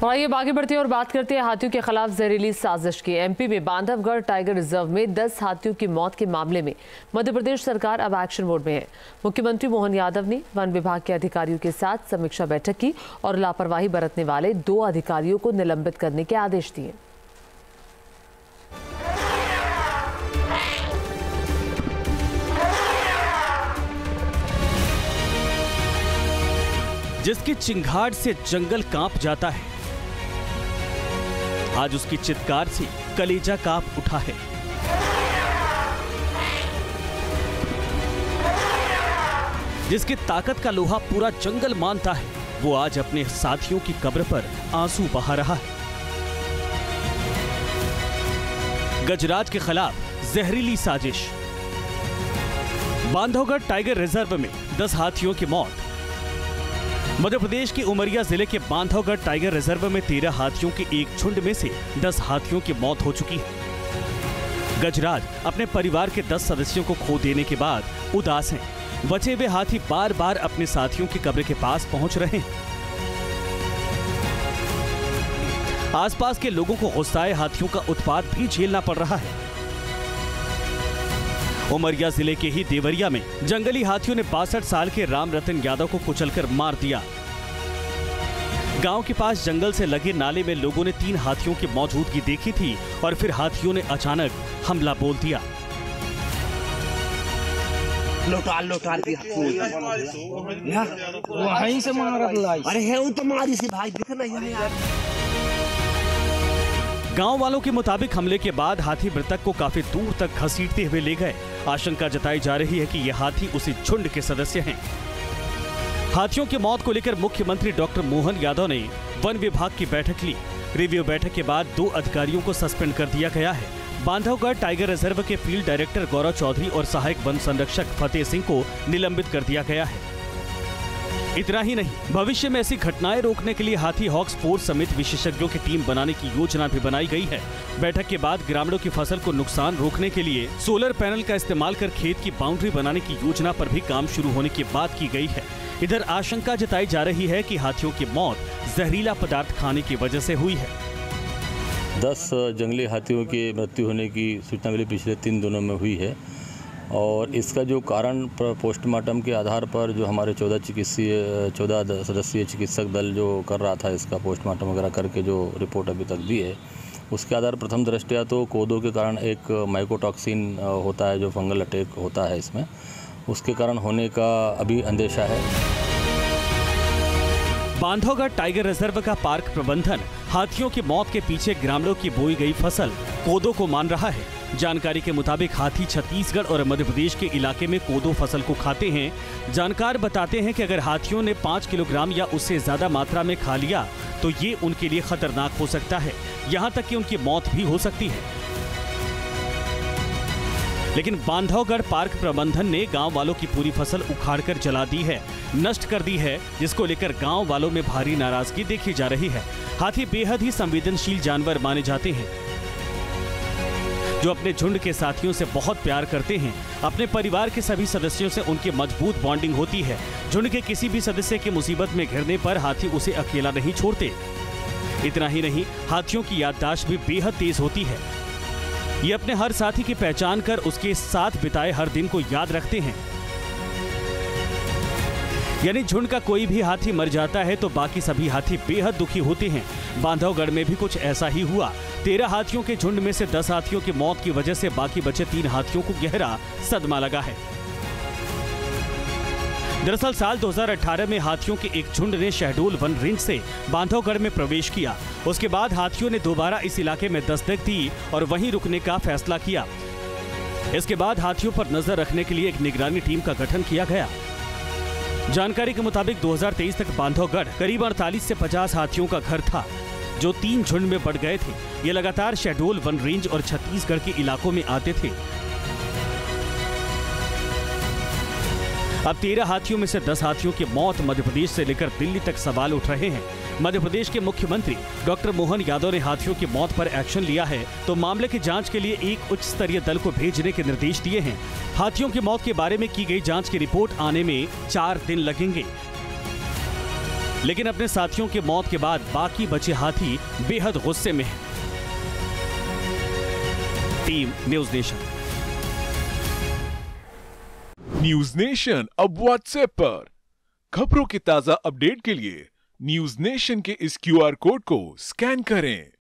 और आइए आगे बढ़ते हैं और बात करते हैं हाथियों के खिलाफ जहरीली साजिश की। एमपी में बांधवगढ़ टाइगर रिजर्व में 10 हाथियों की मौत के मामले में मध्य प्रदेश सरकार अब एक्शन मोड में है। मुख्यमंत्री मोहन यादव ने वन विभाग के अधिकारियों के साथ समीक्षा बैठक की और लापरवाही बरतने वाले 2 अधिकारियों को निलंबित करने के आदेश दिए। जिसकी चिंगाड़ से जंगल कांप जाता है, आज उसकी चित्कार से कलेजा कांप उठा है। जिसकी ताकत का लोहा पूरा जंगल मानता है, वो आज अपने साथियों की कब्र पर आंसू बहा रहा है। गजराज के खिलाफ जहरीली साजिश। बांधवगढ़ टाइगर रिजर्व में 10 हाथियों की मौत। मध्य प्रदेश के उमरिया जिले के बांधवगढ़ टाइगर रिजर्व में 13 हाथियों के एक झुंड में से 10 हाथियों की मौत हो चुकी है। गजराज अपने परिवार के 10 सदस्यों को खो देने के बाद उदास हैं। बचे हुए हाथी बार बार अपने साथियों की कब्र के पास पहुंच रहे हैं। आसपास के लोगों को गुस्साए हाथियों का उत्पात भी झेलना पड़ रहा है। उमरिया जिले के ही देवरिया में जंगली हाथियों ने 62 साल के राम रतन यादव को कुचलकर मार दिया। गांव के पास जंगल से लगे नाले में लोगों ने 3 हाथियों की मौजूदगी देखी थी और फिर हाथियों ने अचानक हमला बोल दिया। वहीं से अरे है तो मारी से भाई दिख नहीं यार। गांव वालों के मुताबिक हमले के बाद हाथी मृतक को काफी दूर तक घसीटते हुए ले गए। आशंका जताई जा रही है कि ये हाथी उसी झुंड के सदस्य हैं। हाथियों की मौत को लेकर मुख्यमंत्री डॉक्टर मोहन यादव ने वन विभाग की बैठक ली। रिव्यू बैठक के बाद 2 अधिकारियों को सस्पेंड कर दिया गया है। बांधवगढ़ टाइगर रिजर्व के फील्ड डायरेक्टर गौरव चौधरी और सहायक वन संरक्षक फतेह सिंह को निलंबित कर दिया गया है। इतना ही नहीं, भविष्य में ऐसी घटनाएं रोकने के लिए हाथी हॉक्स फोर्स समेत विशेषज्ञों की टीम बनाने की योजना भी बनाई गई है। बैठक के बाद ग्रामीणों की फसल को नुकसान रोकने के लिए सोलर पैनल का इस्तेमाल कर खेत की बाउंड्री बनाने की योजना पर भी काम शुरू होने की बात की गई है। इधर आशंका जताई जा रही है कि हाथियों की मौत जहरीला पदार्थ खाने की वजह से हुई है। 10 जंगली हाथियों की मृत्यु होने की सूचना मिली पिछले 3 दिनों में हुई है और इसका जो कारण पोस्टमार्टम के आधार पर जो हमारे 14 सदस्यीय चिकित्सक दल जो कर रहा था, इसका पोस्टमार्टम वगैरह करके जो रिपोर्ट अभी तक दी है, उसके आधार प्रथम दृष्टया तो कोदो के कारण एक माइकोटॉक्सिन होता है जो फंगल अटैक होता है इसमें, उसके कारण होने का अभी अंदेशा है। बांधवगढ़ टाइगर रिजर्व का पार्क प्रबंधन हाथियों की मौत के पीछे ग्रामीणों की बोई गई फसल कोदो को मान रहा है। जानकारी के मुताबिक हाथी छत्तीसगढ़ और मध्य प्रदेश के इलाके में कोदो फसल को खाते हैं। जानकार बताते हैं कि अगर हाथियों ने 5 किलोग्राम या उससे ज्यादा मात्रा में खा लिया तो ये उनके लिए खतरनाक हो सकता है, यहाँ तक कि उनकी मौत भी हो सकती है। लेकिन बांधवगढ़ पार्क प्रबंधन ने गांव वालों की पूरी फसल उखाड़कर जला दी है, नष्ट कर दी है, जिसको लेकर गांव वालों में भारी नाराजगी देखी जा रही है। हाथी बेहद ही संवेदनशील जानवर माने जाते हैं जो अपने झुंड के साथियों से बहुत प्यार करते हैं। अपने परिवार के सभी सदस्यों से उनकी मजबूत बॉन्डिंग होती है। झुंड के किसी भी सदस्य की मुसीबत में घिरने पर हाथी उसे अकेला नहीं छोड़ते। इतना ही नहीं, हाथियों की याददाश्त भी बेहद तेज होती है। ये अपने हर साथी की पहचान कर उसके साथ बिताए हर दिन को याद रखते हैं। यानी झुंड का कोई भी हाथी मर जाता है तो बाकी सभी हाथी बेहद दुखी होते हैं। बांधवगढ़ में भी कुछ ऐसा ही हुआ। 13 हाथियों के झुंड में से 10 हाथियों की मौत की वजह से बाकी बचे 3 हाथियों को गहरा सदमा लगा है। दरअसल साल 2018 में हाथियों के एक झुंड ने शहडोल वन रेंज से बांधवगढ़ में प्रवेश किया। उसके बाद हाथियों ने दोबारा इस इलाके में दस्तक दी और वहीं रुकने का फैसला किया। इसके बाद हाथियों पर नजर रखने के लिए एक निगरानी टीम का गठन किया गया। जानकारी के मुताबिक 2023 तक बांधवगढ़ करीब 48 से 50 हाथियों का घर था जो 3 झुंड में बढ़ गए थे। ये लगातार शहडोल वन रेंज और छत्तीसगढ़ के इलाकों में आते थे। अब 13 हाथियों में से 10 हाथियों की मौत मध्य प्रदेश से लेकर दिल्ली तक सवाल उठ रहे हैं। मध्य प्रदेश के मुख्यमंत्री डॉक्टर मोहन यादव ने हाथियों की मौत पर एक्शन लिया है तो मामले की जांच के लिए एक उच्च स्तरीय दल को भेजने के निर्देश दिए हैं। हाथियों की मौत के बारे में की गई जांच की रिपोर्ट आने में 4 दिन लगेंगे। लेकिन अपने साथियों के मौत के बाद बाकी बचे हाथी बेहद गुस्से में हैं। Team news nation. News nation अब व्हाट्सएप पर खबरों के ताजा अपडेट के लिए न्यूज नेशन के इस QR कोड को स्कैन करें।